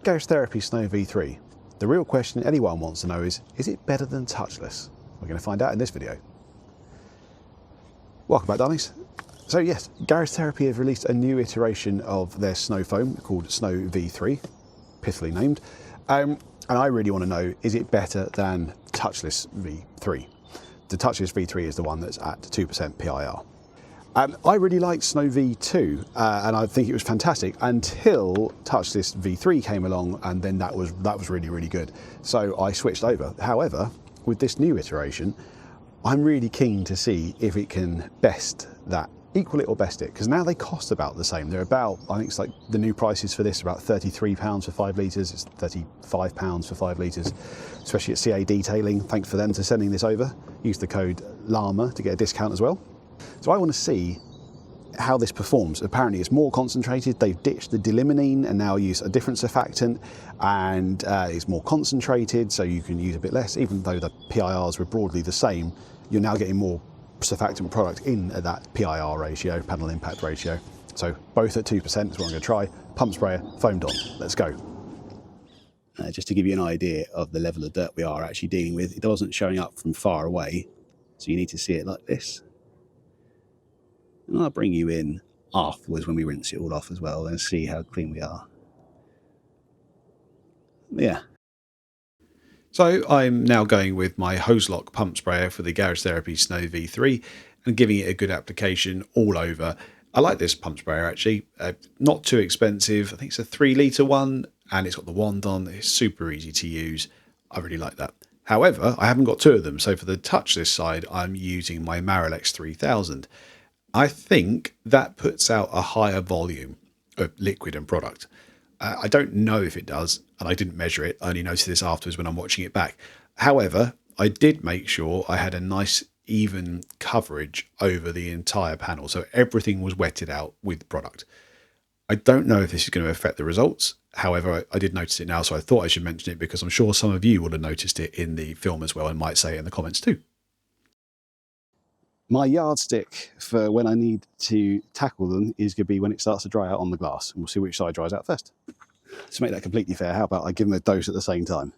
Garage Therapy Snow V3. The real question anyone wants to know is it better than Touch-Less? We're going to find out in this video. Welcome back, darlings. So yes, Garage Therapy have released a new iteration of their snow foam called Snow V3, pithily named. And I really want to know, is it better than Touch-Less V3? The Touch-Less V3 is the one that's at 2% PIR. I really liked Snow V2 and I think it was fantastic until Touch-Less V3 came along, and then that was really, really good. So I switched over. However, with this new iteration, I'm really keen to see if it can best that, equal it or best it, because now they cost about the same. They're about, I think it's like the new prices for this are about £33 for 5 litres, it's £35 for 5 litres, especially at CA Detailing. Thanks for them for sending this over. Use the code Llama to get a discount as well. So I want to see how this performs. Apparently it's more concentrated. They've ditched the delimonene and now use a different surfactant, and it's more concentrated, so you can use a bit less. Even though the PIRs were broadly the same, you're now getting more surfactant product in at that PIR ratio, panel impact ratio. So both at 2% is what I'm going to try. Pump sprayer, foamed on. Let's go. Just to give you an idea of the level of dirt we are actually dealing with, it wasn't showing up from far away, so you need to see it like this. And I'll bring you in afterwards when we rinse it all off as well and see how clean we are. Yeah. So I'm now going with my hose lock pump sprayer for the Garage Therapy Snow V3 and giving it a good application all over. I like this pump sprayer actually, not too expensive. I think it's a 3 litre one and it's got the wand on. It's super easy to use. I really like that. However, I haven't got 2 of them. So for the Touch-Less side, I'm using my Marilex 3000. I think that puts out a higher volume of liquid and product. I don't know if it does, and I didn't measure it. I only noticed this afterwards when I'm watching it back. However, I did make sure I had a nice even coverage over the entire panel, so everything was wetted out with product. I don't know if this is going to affect the results. However, I did notice it now, so I thought I should mention it because I'm sure some of you would have noticed it in the film as well and might say it in the comments too. My yardstick for when I need to tackle them is going to be when it starts to dry out on the glass. And we'll see which side dries out first. To make that completely fair, how about I give them a dose at the same time?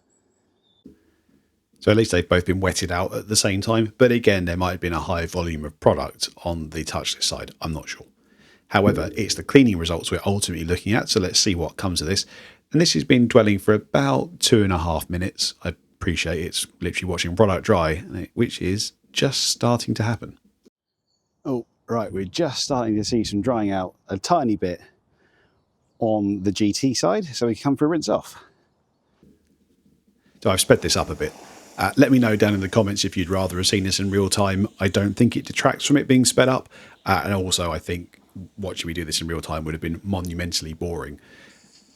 So at least they've both been wetted out at the same time. But again, there might have been a high volume of product on the Touch-Less side. I'm not sure. However, it's the cleaning results we're ultimately looking at. So let's see what comes of this. And this has been dwelling for about 2.5 minutes. I appreciate it's literally watching product dry, which is just starting to happen. Oh, right, we're just starting to see some drying out a tiny bit on the GT side, so we can come for a rinse off. So I've sped this up a bit. Let me know down in the comments if you'd rather have seen this in real time. I don't think it detracts from it being sped up. And also I think watching me do this in real time would have been monumentally boring.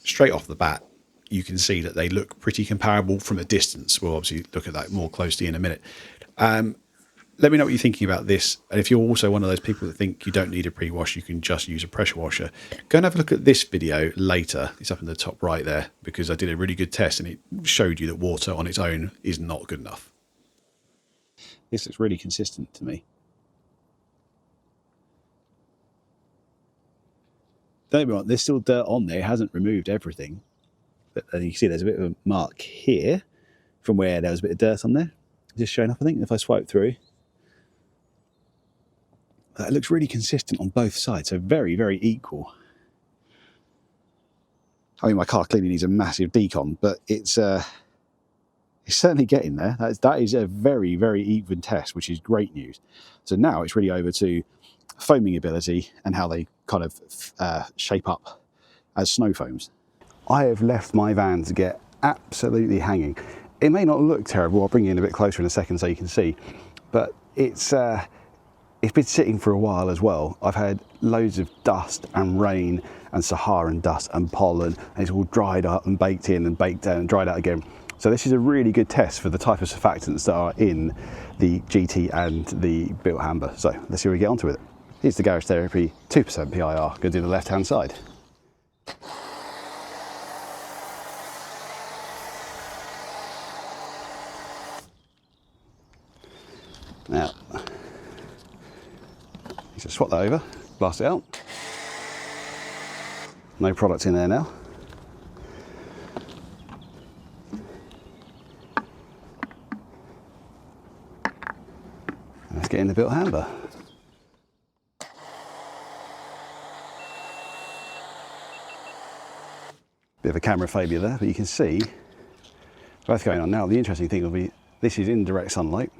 Straight off the bat, you can see that they look pretty comparable from a distance. We'll obviously look at that more closely in a minute. Let me know what you're thinking about this. And if you're also one of those people that think you don't need a pre-wash, you can just use a pressure washer, go and have a look at this video later. It's up in the top right there, because I did a really good test and it showed you that water on its own is not good enough. This looks really consistent to me. Don't get me wrong, there's still dirt on there. It hasn't removed everything. But you can see there's a bit of a mark here from where there was a bit of dirt on there. Just showing up, I think, if I swipe through. It looks really consistent on both sides, so very, very equal. I mean, my car clearly needs a massive decon, but it's certainly getting there. That is a very, very even test, which is great news. So now it's really over to foaming ability and how they kind of shape up as snow foams. I have left my van to get absolutely hanging. It may not look terrible. I'll bring you in a bit closer in a second so you can see, but it's been sitting for a while as well. I've had loads of dust and rain and Saharan dust and pollen, and it's all dried up and baked in and baked out and dried out again. So this is a really good test for the type of surfactants that are in the GT and the Bilt Hamber. So let's see how we get onto it. Here's the Garage Therapy 2% PIR. Going to do the left-hand side. Now, just swap that over, blast it out. No product in there now. get in the Bilt Hamber. Bit of a camera failure there, but you can see both going on. Now the interesting thing will be, this is in direct sunlight.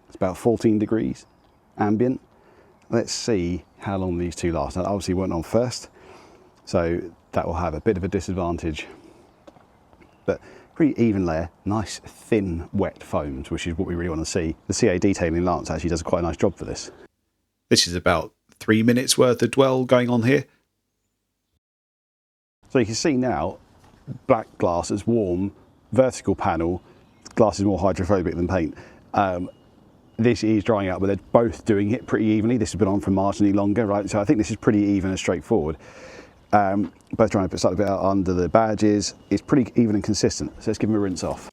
It's about 14 degrees ambient. Let's see how long these two last. Now obviously weren't on first, so that will have a bit of a disadvantage. But pretty even layer, nice thin wet foams, which is what we really want to see. The CA detailing lance actually does quite a nice job for this. This is about 3 minutes worth of dwell going on here. So you can see now, black glass is warm, vertical panel, glass is more hydrophobic than paint. This is drying out, but they're both doing it pretty evenly. This has been on for marginally longer, right? So I think this is pretty even and straightforward. Both trying to put slightly bit out under the badges. It's pretty even and consistent. So let's give them a rinse off.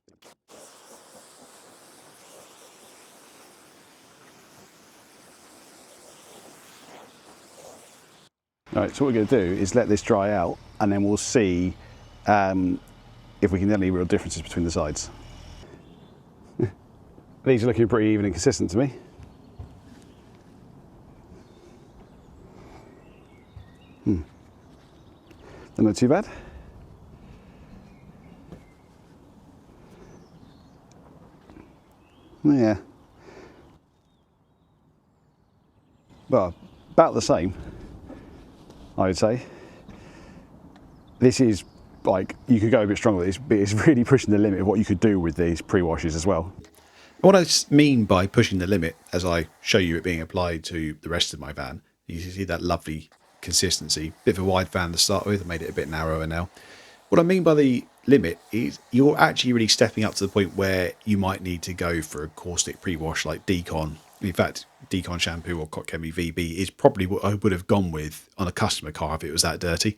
All right, so what we're going to do is let this dry out, and then we'll see if we can get any real differences between the sides. These are looking pretty even and consistent to me. They're not too bad. Yeah. Well, about the same, I would say. This is like, you could go a bit stronger with this, but it's really pushing the limit of what you could do with these pre-washes as well. What I mean by pushing the limit, as I show you it being applied to the rest of my van, you can see that lovely consistency. Bit of a wide van to start with, I made it a bit narrower now. What I mean by the limit is you're actually really stepping up to the point where you might need to go for a caustic pre-wash like Decon. In fact, Decon shampoo or Kotkemi VB is probably what I would have gone with on a customer car if it was that dirty.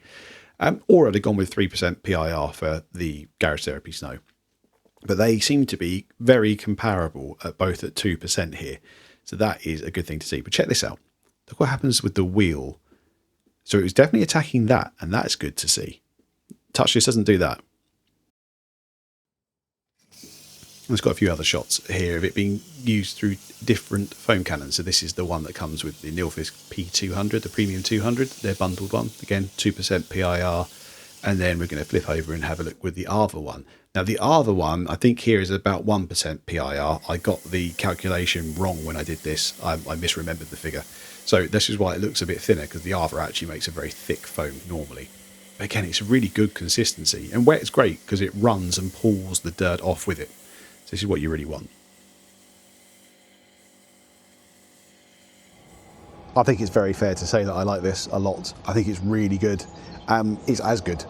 Or I'd have gone with 3% PIR for the Garage Therapy Snow. But they seem to be very comparable at both at 2% here. So that is a good thing to see. But check this out. Look what happens with the wheel. So it was definitely attacking that, and that's good to see. Touch-Less doesn't do that. There's got a few other shots here of it being used through different foam cannons. So this is the one that comes with the Nilfisk P200, the Premium 200, their bundled one. Again, 2% PIR. And then we're going to flip over and have a look with the Arva one. Now the Arva one, I think here is about 1% PIR. I got the calculation wrong when I did this. I misremembered the figure. So this is why it looks a bit thinner, because the Arva actually makes a very thick foam normally. But again, it's a really good consistency. And wet is great because it runs and pulls the dirt off with it. So this is what you really want. I think it's very fair to say that I like this a lot. I think it's really good. It's as good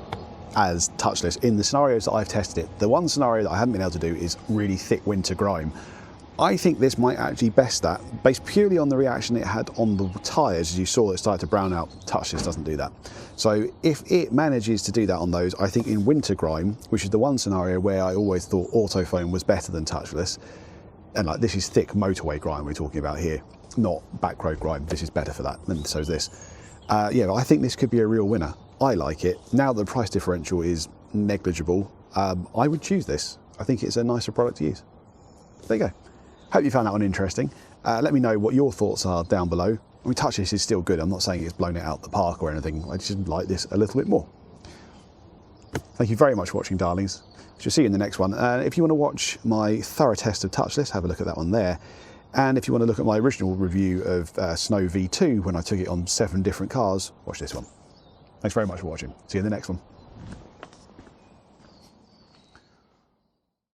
as Touch-Less in the scenarios that I've tested it. The one scenario that I haven't been able to do is really thick winter grime. I think this might actually best that, based purely on the reaction it had on the tyres. As you saw, it started to brown out. Touch-Less doesn't do that. So if it manages to do that on those, I think in winter grime, which is the one scenario where I always thought auto foam was better than Touch-Less, and like this is thick motorway grime we're talking about here, not back road grime. This is better for that, and so is this. Yeah, I think this could be a real winner. I like it. Now the price differential is negligible, I would choose this. I think it's a nicer product to use. There you go. Hope you found that one interesting. Let me know what your thoughts are down below. I mean, Touch-Less is still good. I'm not saying it's blown it out the park or anything. I just like this a little bit more. Thank you very much for watching, darlings. Shall see you in the next one. If you want to watch my thorough test of Touch-Less, have a look at that one there. And if you want to look at my original review of Snow V2 when I took it on 7 different cars, watch this one. Thanks very much for watching. See you in the next one.